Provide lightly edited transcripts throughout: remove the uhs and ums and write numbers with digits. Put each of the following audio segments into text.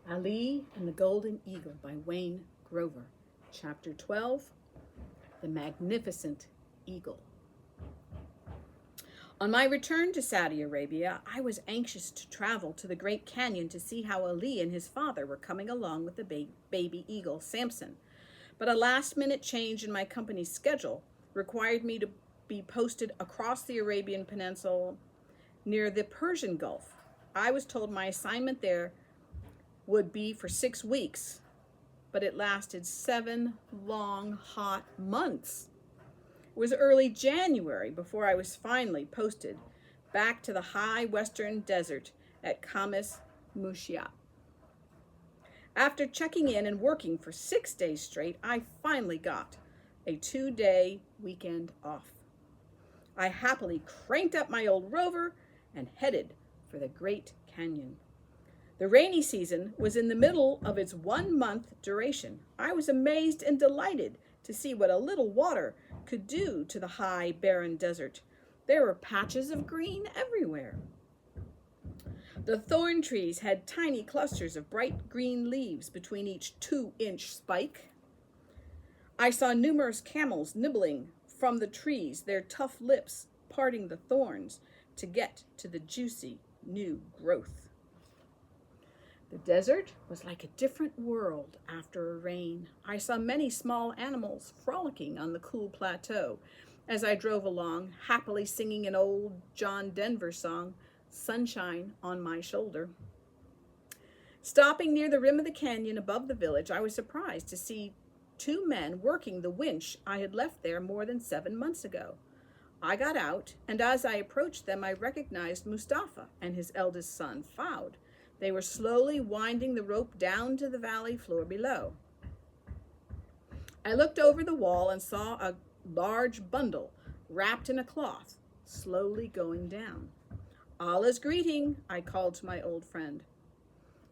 Ali and the Golden Eagle by Wayne Grover. Chapter 12, The Magnificent Eagle. On my return to Saudi Arabia, I was anxious to travel to the Great Canyon to see how Ali and his father were coming along with the baby eagle, Samson. But a last-minute change in my company's schedule required me to be posted across the Arabian Peninsula near the Persian Gulf. I was told my assignment there would be for 6 weeks, but it lasted 7 long, hot months. It was early January before I was finally posted back to the high western desert at Khamis Mushiat. After checking in and working for 6 days straight, I finally got a 2-day weekend off. I happily cranked up my old Rover and headed for the Great Canyon. The rainy season was in the middle of its 1-month duration. I was amazed and delighted to see what a little water could do to the high, barren desert. There were patches of green everywhere. The thorn trees had tiny clusters of bright green leaves between each 2-inch spike. I saw numerous camels nibbling from the trees, their tough lips parting the thorns to get to the juicy new growth. The desert was like a different world after a rain. I saw many small animals frolicking on the cool plateau as I drove along, happily singing an old John Denver song, Sunshine on My Shoulder. Stopping near the rim of the canyon above the village, I was surprised to see 2 men working the winch I had left there more than 7 months ago. I got out, and as I approached them, I recognized Mustafa and his eldest son, Fouad. They were slowly winding the rope down to the valley floor below. I looked over the wall and saw a large bundle wrapped in a cloth slowly going down. Allah's greeting, I called to my old friend.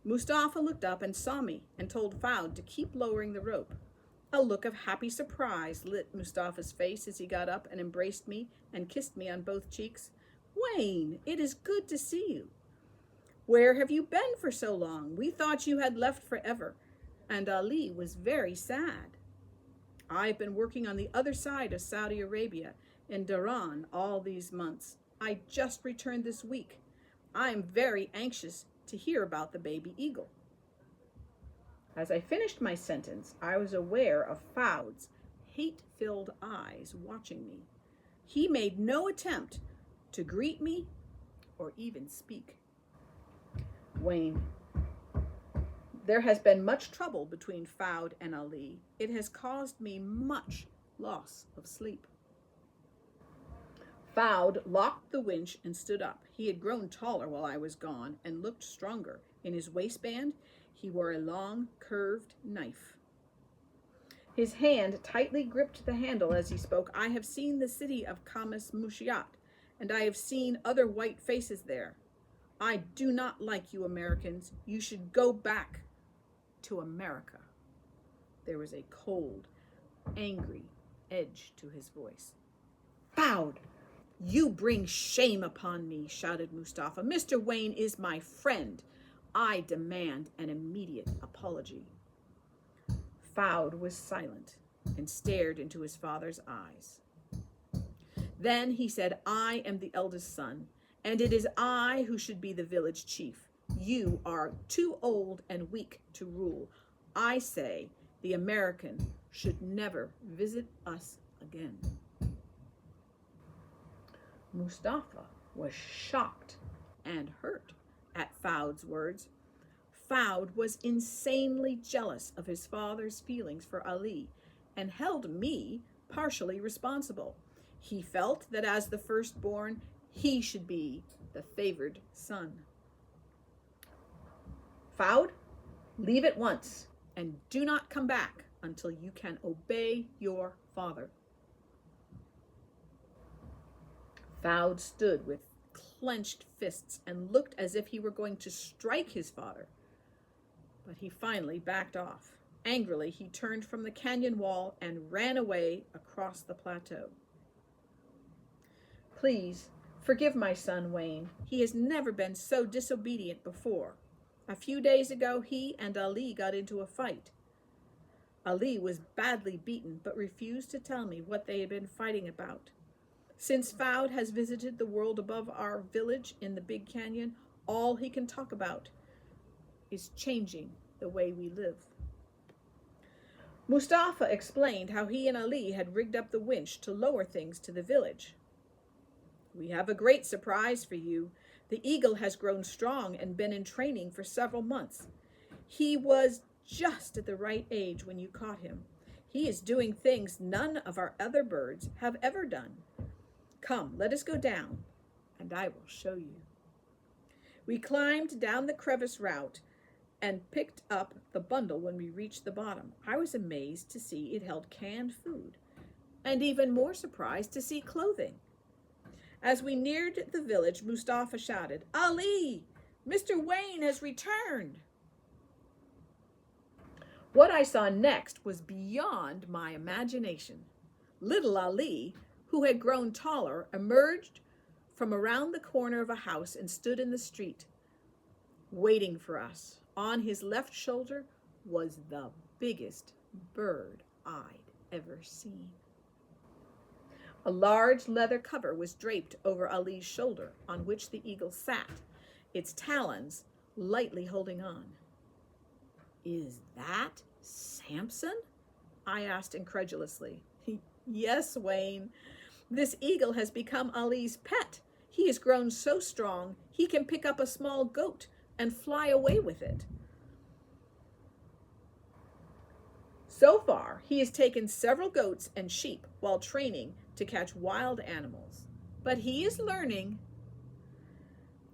Mustafa looked up and saw me and told Fouad to keep lowering the rope. A look of happy surprise lit Mustafa's face as he got up and embraced me and kissed me on both cheeks. Wayne, it is good to see you. Where have you been for so long? We thought you had left forever. And Ali was very sad. I've been working on the other side of Saudi Arabia, in Dhahran, all these months. I just returned this week. I am very anxious to hear about the baby eagle. As I finished my sentence, I was aware of Fouad's hate-filled eyes watching me. He made no attempt to greet me or even speak. Wayne, there has been much trouble between Fouad and Ali. It has caused me much loss of sleep. Fouad locked the winch and stood up. He had grown taller while I was gone and looked stronger. In his waistband, he wore a long, curved knife. His hand tightly gripped the handle as he spoke. I have seen the city of Khamis Mushiat, and I have seen other white faces there. I do not like you Americans. You should go back to America. There was a cold, angry edge to his voice. Fouad, you bring shame upon me, shouted Mustafa. Mr. Wayne is my friend. I demand an immediate apology. Fouad was silent and stared into his father's eyes. Then he said, I am the eldest son, and it is I who should be the village chief. You are too old and weak to rule. I say the American should never visit us again. Mustafa was shocked and hurt at Fouad's words. Fouad was insanely jealous of his father's feelings for Ali and held me partially responsible. He felt that as the firstborn, he should be the favored son. Fouad, leave at once and do not come back until you can obey your father. Fouad stood with clenched fists and looked as if he were going to strike his father. But he finally backed off. Angrily, he turned from the canyon wall and ran away across the plateau. Please, forgive my son, Wayne. He has never been so disobedient before. A few days ago, he and Ali got into a fight. Ali was badly beaten, but refused to tell me what they had been fighting about. Since Fouad has visited the world above our village in the Big Canyon, all he can talk about is changing the way we live. Mustafa explained how he and Ali had rigged up the winch to lower things to the village. We have a great surprise for you. The eagle has grown strong and been in training for several months. He was just at the right age when you caught him. He is doing things none of our other birds have ever done. Come, let us go down, and I will show you. We climbed down the crevice route and picked up the bundle when we reached the bottom. I was amazed to see it held canned food, and even more surprised to see clothing. As we neared the village, Mustafa shouted, Ali, Mr. Wayne has returned. What I saw next was beyond my imagination. Little Ali, who had grown taller, emerged from around the corner of a house and stood in the street, waiting for us. On his left shoulder was the biggest bird I'd ever seen. A large leather cover was draped over Ali's shoulder, on which the eagle sat, its talons lightly holding on. Is that Samson? I asked incredulously. Yes, Wayne. This eagle has become Ali's pet. He has grown so strong he can pick up a small goat and fly away with it. So far, he has taken several goats and sheep while training to catch wild animals. But he is learning.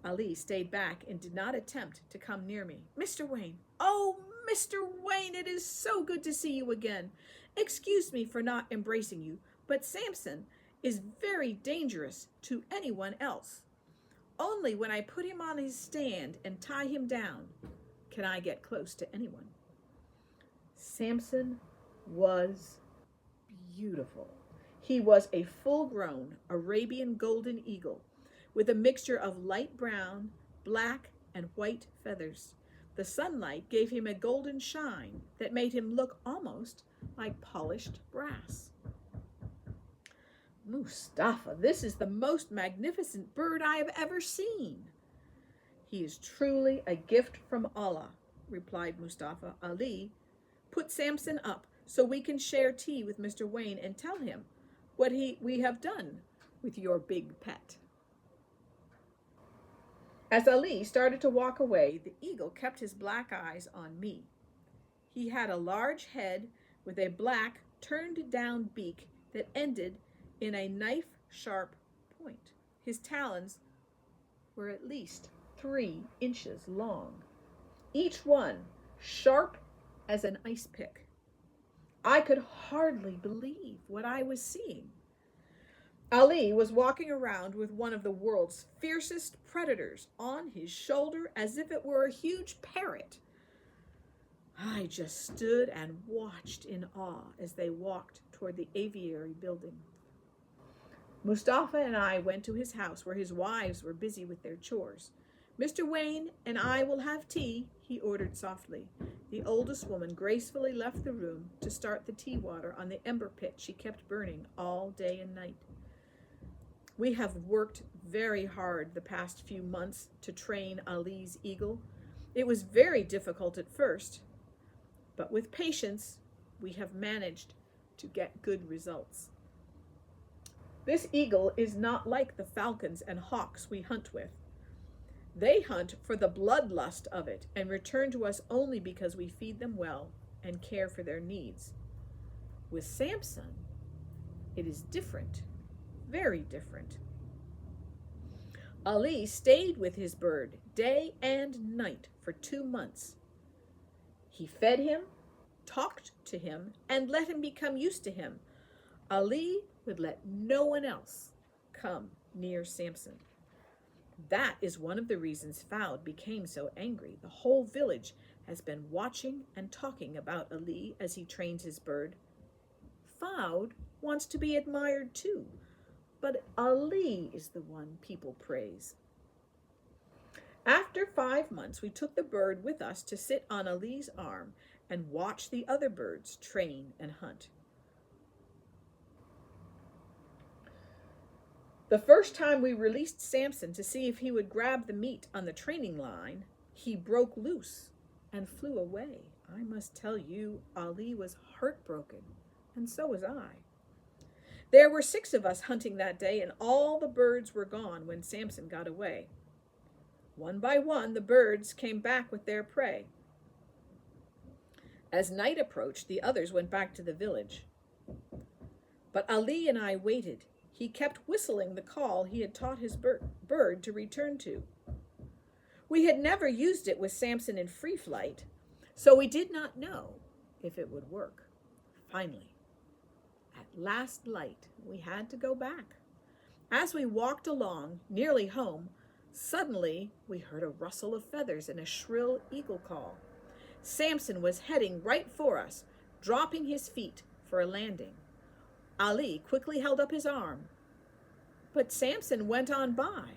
Ali stayed back and did not attempt to come near me. Mr. Wayne, oh, Mr. Wayne, it is so good to see you again. Excuse me for not embracing you, but Samson is very dangerous to anyone else. Only when I put him on his stand and tie him down can I get close to anyone. Samson was beautiful. He was a full-grown Arabian golden eagle with a mixture of light brown, black, and white feathers. The sunlight gave him a golden shine that made him look almost like polished brass. Mustafa, this is the most magnificent bird I have ever seen. He is truly a gift from Allah, replied Mustafa. Ali, put Samson up so we can share tea with Mr. Wayne and tell him what we have done with your big pet. As Ali started to walk away, the eagle kept his black eyes on me. He had a large head with a black, turned-down beak that ended in a knife-sharp point. His talons were at least 3 inches long, each one sharp as an ice pick. I could hardly believe what I was seeing. Ali was walking around with one of the world's fiercest predators on his shoulder as if it were a huge parrot. I just stood and watched in awe as they walked toward the aviary building. Mustafa and I went to his house where his wives were busy with their chores. Mr. Wayne and I will have tea, he ordered softly. The oldest woman gracefully left the room to start the tea water on the ember pit she kept burning all day and night. We have worked very hard the past few months to train Ali's eagle. It was very difficult at first, but with patience, we have managed to get good results. This eagle is not like the falcons and hawks we hunt with. They hunt for the bloodlust of it and return to us only because we feed them well and care for their needs. With Samson, it is different, very different. Ali stayed with his bird day and night for 2 months. He fed him, talked to him, and let him become used to him. Ali would let no one else come near Samson. That is one of the reasons Fouad became so angry. The whole village has been watching and talking about Ali as he trains his bird. Fouad wants to be admired too, but Ali is the one people praise. After 5 months, we took the bird with us to sit on Ali's arm and watch the other birds train and hunt. The first time we released Samson to see if he would grab the meat on the training line, he broke loose and flew away. I must tell you, Ali was heartbroken, and so was I. There were 6 of us hunting that day, and all the birds were gone when Samson got away. One by one, the birds came back with their prey. As night approached, the others went back to the village. But Ali and I waited. He kept whistling the call he had taught his bird to return to. We had never used it with Samson in free flight, so we did not know if it would work. Finally, at last light, we had to go back. As we walked along, nearly home, suddenly we heard a rustle of feathers and a shrill eagle call. Samson was heading right for us, dropping his feet for a landing. Ali quickly held up his arm, but Samson went on by.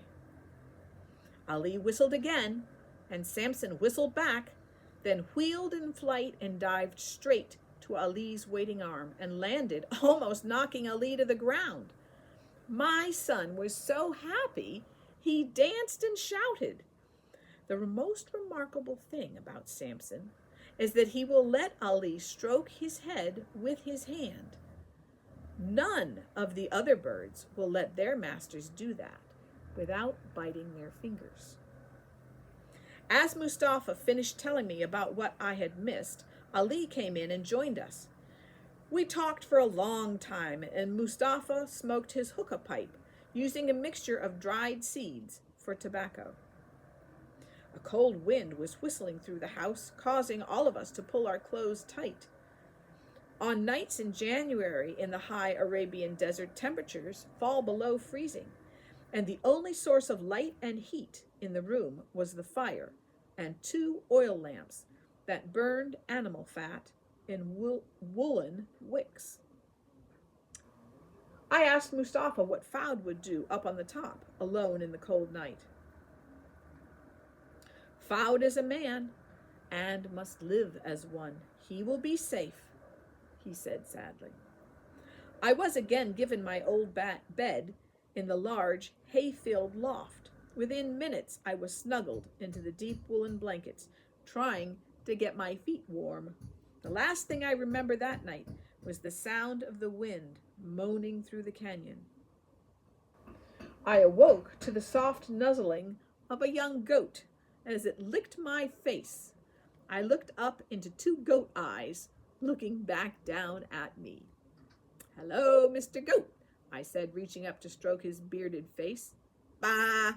Ali whistled again, and Samson whistled back, then wheeled in flight and dived straight to Ali's waiting arm and landed, almost knocking Ali to the ground. My son was so happy, he danced and shouted. The most remarkable thing about Samson is that he will let Ali stroke his head with his hand. None of the other birds will let their masters do that without biting their fingers. As Mustafa finished telling me about what I had missed, Ali came in and joined us. We talked for a long time, and Mustafa smoked his hookah pipe, using a mixture of dried seeds for tobacco. A cold wind was whistling through the house, causing all of us to pull our clothes tight. On nights in January in the high Arabian desert, temperatures fall below freezing, and the only source of light and heat in the room was the fire and 2 oil lamps that burned animal fat in woolen wicks. I asked Mustafa what Fouad would do up on the top, alone in the cold night. Fouad is a man and must live as one. He will be safe, he said sadly. I was again given my old bed in the large, hay-filled loft. Within minutes, I was snuggled into the deep woolen blankets, trying to get my feet warm. The last thing I remember that night was the sound of the wind moaning through the canyon. I awoke to the soft nuzzling of a young goat as it licked my face. I looked up into 2 goat eyes looking back down at me. "Hello, Mr. Goat," I said, reaching up to stroke his bearded face. "Bah!"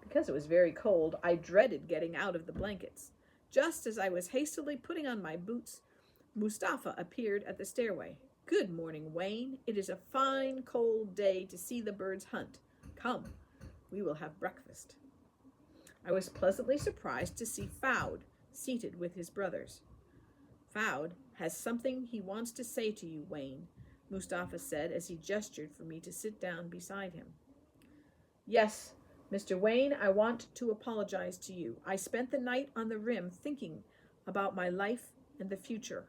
Because it was very cold, I dreaded getting out of the blankets. Just as I was hastily putting on my boots, Mustafa appeared at the stairway. "Good morning, Wayne. It is a fine, cold day to see the birds hunt. Come, we will have breakfast." I was pleasantly surprised to see Fouad seated with his brothers. "Fouad has something he wants to say to you, Wayne," Mustafa said as he gestured for me to sit down beside him. "Yes, Mr. Wayne, I want to apologize to you. I spent the night on the rim thinking about my life and the future.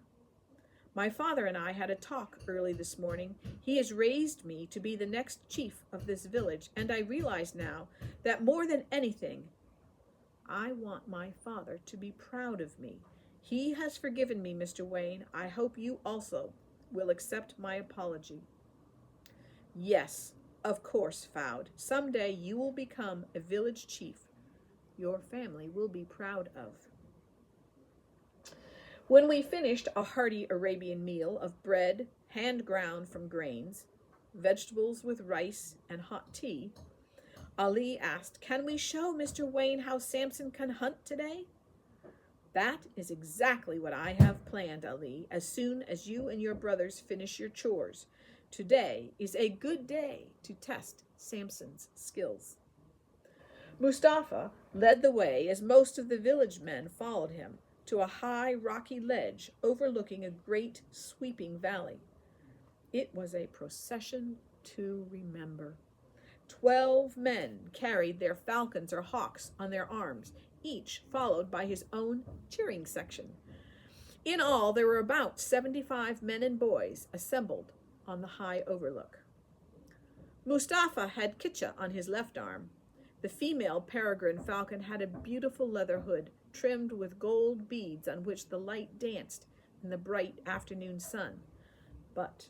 My father and I had a talk early this morning. He has raised me to be the next chief of this village, and I realize now that more than anything, I want my father to be proud of me. He has forgiven me, Mr. Wayne. I hope you also will accept my apology." "Yes, of course, Fouad. Someday you will become a village chief your family will be proud of." When we finished a hearty Arabian meal of bread, hand ground from grains, vegetables with rice, and hot tea, Ali asked, "Can we show Mr. Wayne how Samson can hunt today?" "That is exactly what I have planned, Ali, as soon as you and your brothers finish your chores. Today is a good day to test Samson's skills." Mustafa led the way as most of the village men followed him to a high rocky ledge overlooking a great sweeping valley. It was a procession to remember. 12 men carried their falcons or hawks on their arms, each followed by his own cheering section. In all, there were about 75 men and boys assembled on the high overlook. Mustafa had Kitcha on his left arm. The female peregrine falcon had a beautiful leather hood trimmed with gold beads on which the light danced in the bright afternoon sun. But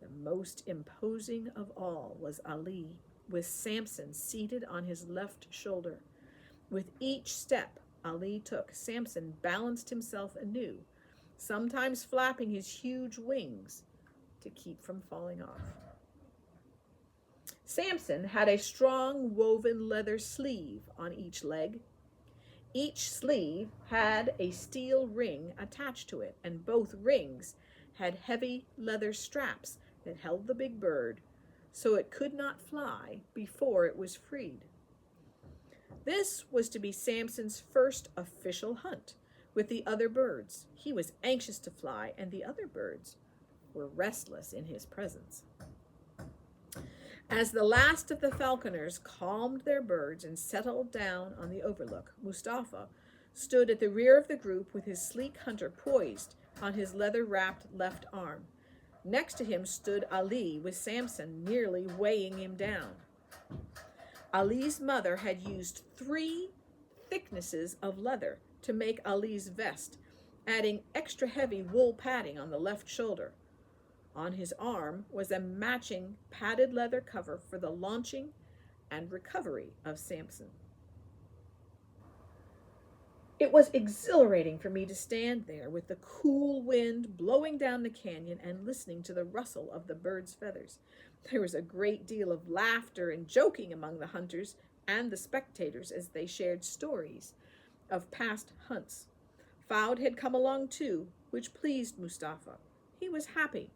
the most imposing of all was Ali, with Samson seated on his left shoulder. With each step Ali took, Samson balanced himself anew, sometimes flapping his huge wings to keep from falling off. Samson had a strong woven leather sleeve on each leg. Each sleeve had a steel ring attached to it, and both rings had heavy leather straps that held the big bird so it could not fly before it was freed. This was to be Samson's first official hunt with the other birds. He was anxious to fly, and the other birds were restless in his presence. As the last of the falconers calmed their birds and settled down on the overlook, Mustafa stood at the rear of the group with his sleek hunter poised on his leather-wrapped left arm. Next to him stood Ali, with Samson nearly weighing him down. Ali's mother had used 3 thicknesses of leather to make Ali's vest, adding extra heavy wool padding on the left shoulder. On his arm was a matching padded leather cover for the launching and recovery of Samson. It was exhilarating for me to stand there with the cool wind blowing down the canyon and listening to the rustle of the birds' feathers. There was a great deal of laughter and joking among the hunters and the spectators as they shared stories of past hunts. Fouad had come along too, which pleased Mustafa. He was happy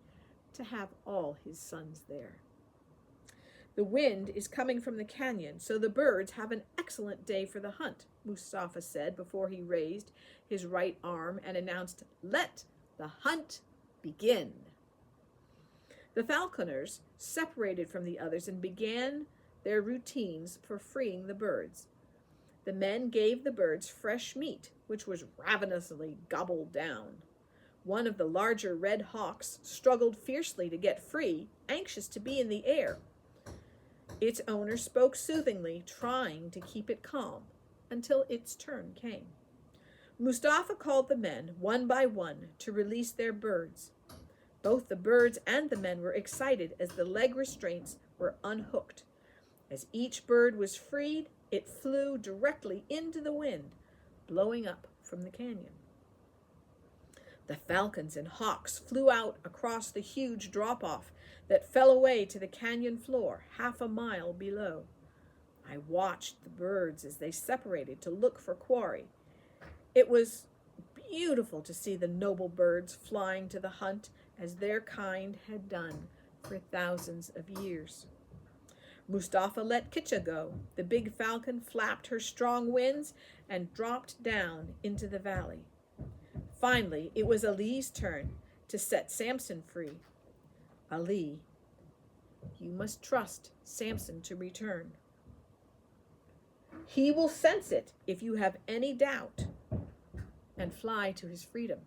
to have all his sons there. The wind is coming from the canyon, so the birds have an excellent day for the hunt, Mustafa said before he raised his right arm and announced, "Let the hunt begin." The falconers separated from the others and began their routines for freeing the birds. The men gave the birds fresh meat, which was ravenously gobbled down. One of the larger red hawks struggled fiercely to get free, anxious to be in the air. Its owner spoke soothingly, trying to keep it calm until its turn came. Mustafa called the men, one by one, to release their birds. Both the birds and the men were excited as the leg restraints were unhooked. As each bird was freed, it flew directly into the wind, blowing up from the canyon. The falcons and hawks flew out across the huge drop-off that fell away to the canyon floor 1/2 mile below. I watched the birds as they separated to look for quarry. It was beautiful to see the noble birds flying to the hunt as their kind had done for thousands of years. Mustafa let Kitcha go. The big falcon flapped her strong wings and dropped down into the valley. Finally, it was Ali's turn to set Samson free. Ali, you must trust Samson to return. He will sense it if you have any doubt and fly to his freedom.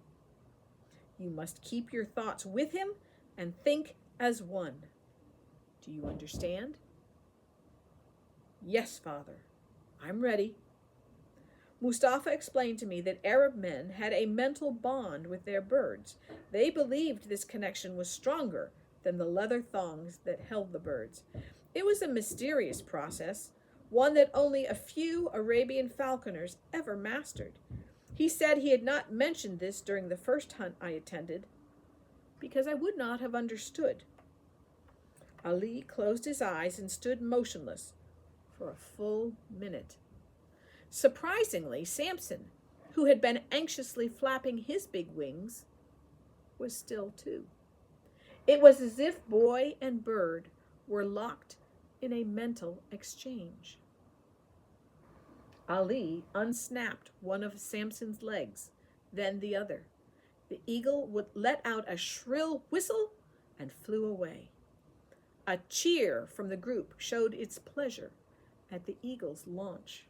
You must keep your thoughts with him and think as one. Do you understand? Yes, Father. I'm ready. Mustafa explained to me that Arab men had a mental bond with their birds. They believed this connection was stronger than the leather thongs that held the birds. It was a mysterious process, one that only a few Arabian falconers ever mastered. He said he had not mentioned this during the first hunt I attended, because I would not have understood. Ali closed his eyes and stood motionless for a full minute. Surprisingly, Samson, who had been anxiously flapping his big wings, was still too. It was as if boy and bird were locked in a mental exchange. Ali unsnapped one of Samson's legs, then the other. The eagle would let out a shrill whistle and flew away. A cheer from the group showed its pleasure at the eagle's launch.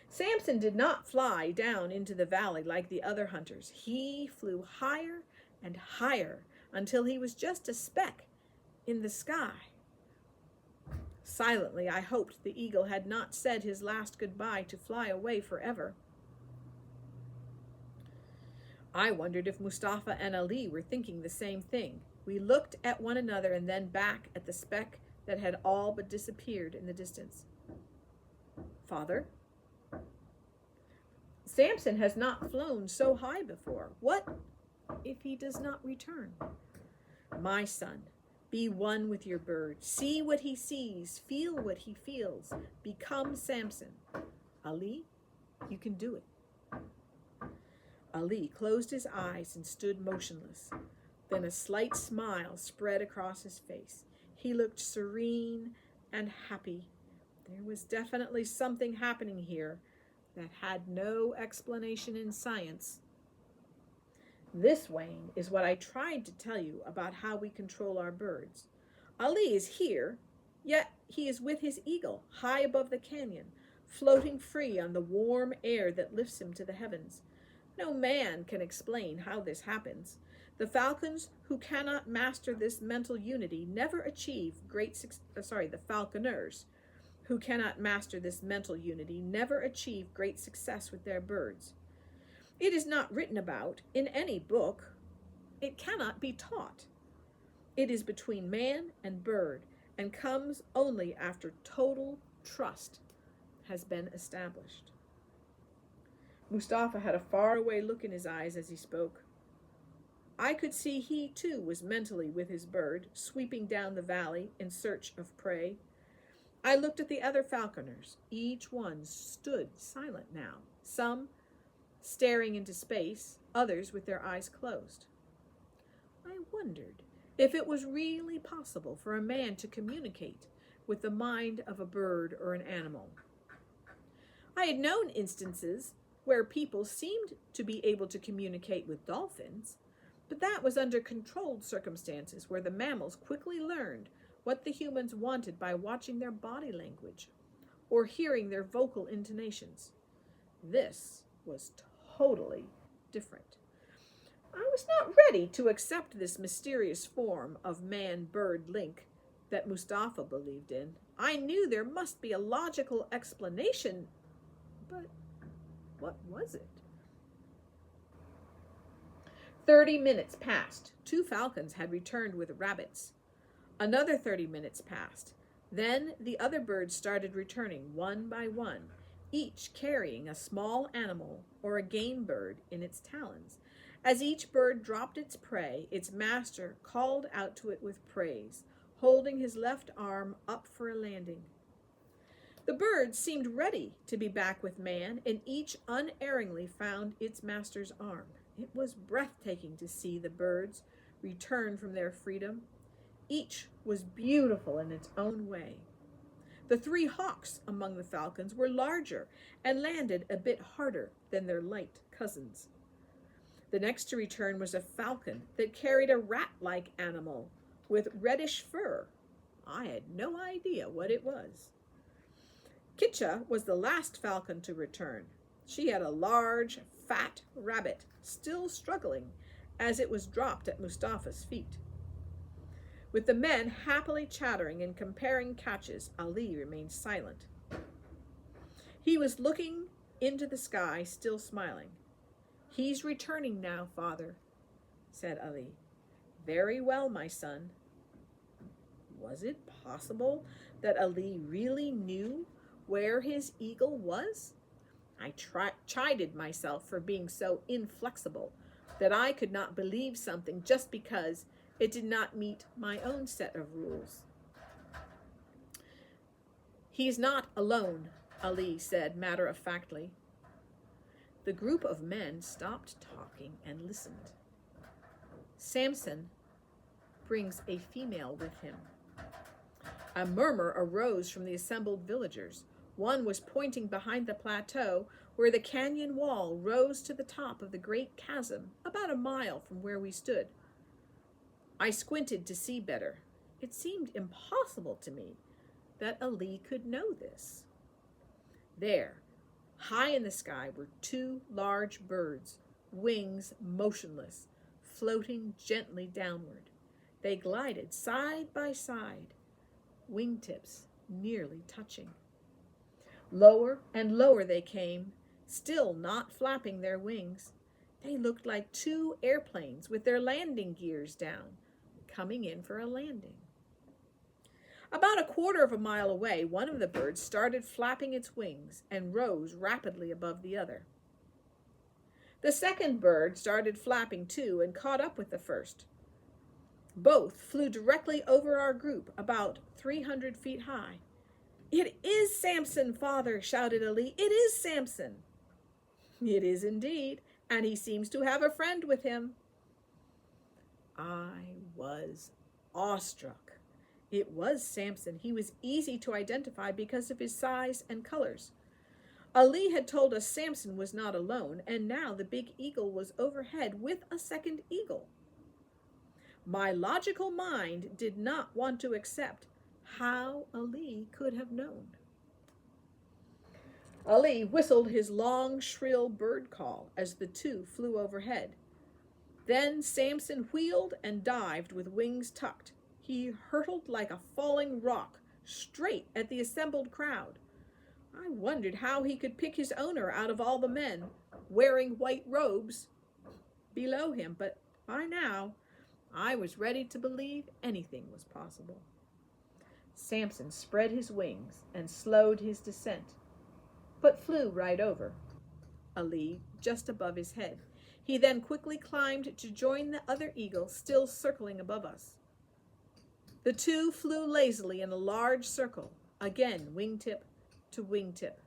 Samson did not fly down into the valley like the other hunters. He flew higher and higher until he was just a speck in the sky. Silently, I hoped the eagle had not said his last goodbye to fly away forever. I wondered if Mustafa and Ali were thinking the same thing. We looked at one another and then back at the speck that had all but disappeared in the distance. Father, Samson has not flown so high before. What if he does not return? My son, be one with your bird. See what he sees. Feel what he feels. Become Samson. Ali, you can do it. Ali closed his eyes and stood motionless. Then a slight smile spread across his face. He looked serene and happy. There was definitely something happening here that had no explanation in science. This, Wayne, is what I tried to tell you about how we control our birds. Ali is here, yet he is with his eagle, high above the canyon, floating free on the warm air that lifts him to the heavens. No man can explain how this happens. The falcons who cannot master this mental unity never achieve the falconers who cannot master this mental unity never achieve great success with their birds. It is not written about in any book. It cannot be taught. It is between man and bird and comes only after total trust has been established. Mustafa had a faraway look in his eyes as he spoke. I could see he, too, was mentally with his bird, sweeping down the valley in search of prey. I looked at the other falconers. Each one stood silent now, some staring into space, others with their eyes closed. I wondered if it was really possible for a man to communicate with the mind of a bird or an animal. I had known instances where people seemed to be able to communicate with dolphins, but that was under controlled circumstances where the mammals quickly learned what the humans wanted by watching their body language or hearing their vocal intonations. This was totally different. I was not ready to accept this mysterious form of man-bird link that Mustafa believed in. I knew there must be a logical explanation, but what was it? 30 minutes passed. 2 falcons had returned with rabbits. Another 30 minutes passed. Then the other birds started returning one by one, each carrying a small animal or a game bird in its talons. As each bird dropped its prey, its master called out to it with praise, holding his left arm up for a landing. The birds seemed ready to be back with man, and each unerringly found its master's arm. It was breathtaking to see the birds return from their freedom. Each was beautiful in its own way. The 3 hawks among the falcons were larger and landed a bit harder than their light cousins. The next to return was a falcon that carried a rat-like animal with reddish fur. I had no idea what it was. Kitcha was the last falcon to return. She had a large, fat rabbit, still struggling, as it was dropped at Mustafa's feet. With the men happily chattering and comparing catches, Ali remained silent. He was looking into the sky, still smiling. He's returning now, father, said Ali. Very well, my son. Was it possible that Ali really knew where his eagle was? I chided myself for being so inflexible that I could not believe something just because it did not meet my own set of rules. He's not alone, Ali said matter-of-factly. The group of men stopped talking and listened. Samson brings a female with him. A murmur arose from the assembled villagers. One was pointing behind the plateau where the canyon wall rose to the top of the great chasm, about a mile from where we stood. I squinted to see better. It seemed impossible to me that Ali could know this. There, high in the sky, were two large birds, wings motionless, floating gently downward. They glided side by side, wingtips nearly touching. Lower and lower they came, still not flapping their wings. They looked like two airplanes with their landing gears down, coming in for a landing. About a quarter of a mile away, one of the birds started flapping its wings and rose rapidly above the other. The second bird started flapping too and caught up with the first. Both flew directly over our group, about 300 feet high. "It is Samson, father," shouted Ali. "It is Samson." "It is indeed, and he seems to have a friend with him." I was awestruck. It was Samson. He was easy to identify because of his size and colors. Ali had told us Samson was not alone, and now the big eagle was overhead with a second eagle. My logical mind did not want to accept how Ali could have known. Ali whistled his long, shrill bird call as the two flew overhead. Then Samson wheeled and dived with wings tucked. He hurtled like a falling rock straight at the assembled crowd. I wondered how he could pick his owner out of all the men wearing white robes below him, but by now I was ready to believe anything was possible. Samson spread his wings and slowed his descent, but flew right over Ali just above his head. He then quickly climbed to join the other eagle still circling above us. The two flew lazily in a large circle, again wingtip to wingtip.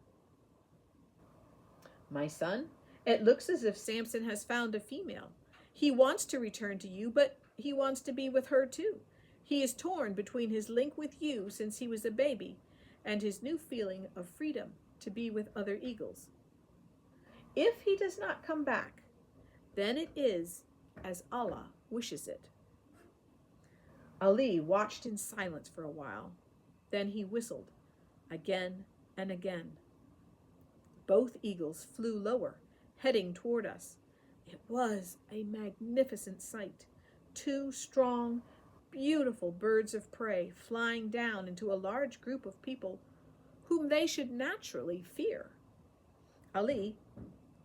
"My son, it looks as if Samson has found a female. He wants to return to you, but he wants to be with her too. He is torn between his link with you since he was a baby and his new feeling of freedom to be with other eagles. If he does not come back, then it is as Allah wishes it." Ali watched in silence for a while. Then he whistled again and again. Both eagles flew lower, heading toward us. It was a magnificent sight. Two strong, beautiful birds of prey flying down into a large group of people whom they should naturally fear. "Ali,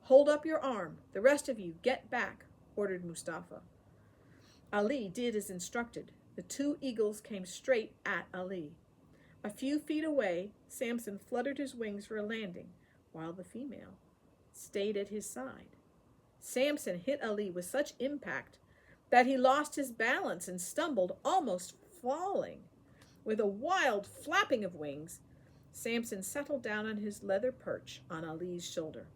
hold up your arm. The rest of you get back," ordered Mustafa. Ali did as instructed. The two eagles came straight at Ali. A few feet away, Samson fluttered his wings for a landing, while the female stayed at his side. Samson hit Ali with such impact that he lost his balance and stumbled, almost falling. With a wild flapping of wings, Samson settled down on his leather perch on Ali's shoulder.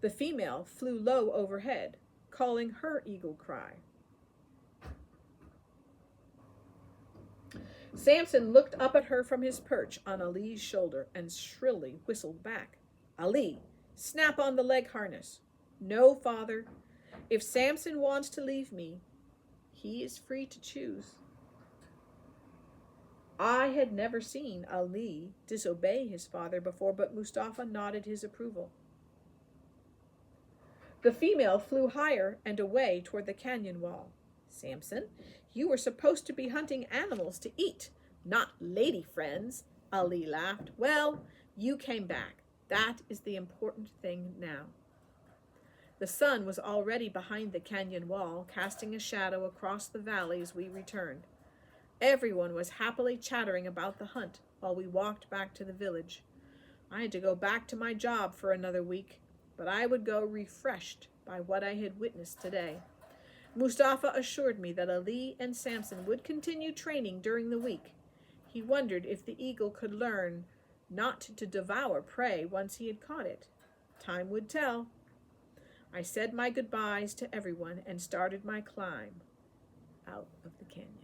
The female flew low overhead, calling her eagle cry. Samson looked up at her from his perch on Ali's shoulder and shrilly whistled back. "Ali, snap on the leg harness." "No, father. If Samson wants to leave me, he is free to choose." I had never seen Ali disobey his father before, but Mustafa nodded his approval. The female flew higher and away toward the canyon wall. "Samson, you were supposed to be hunting animals to eat, not lady friends," Ali laughed. "Well, you came back. That is the important thing now." The sun was already behind the canyon wall, casting a shadow across the valley as we returned. Everyone was happily chattering about the hunt while we walked back to the village. I had to go back to my job for another week, but I would go refreshed by what I had witnessed today. Mustafa assured me that Ali and Samson would continue training during the week. He wondered if the eagle could learn not to devour prey once he had caught it. Time would tell. I said my goodbyes to everyone and started my climb out of the canyon.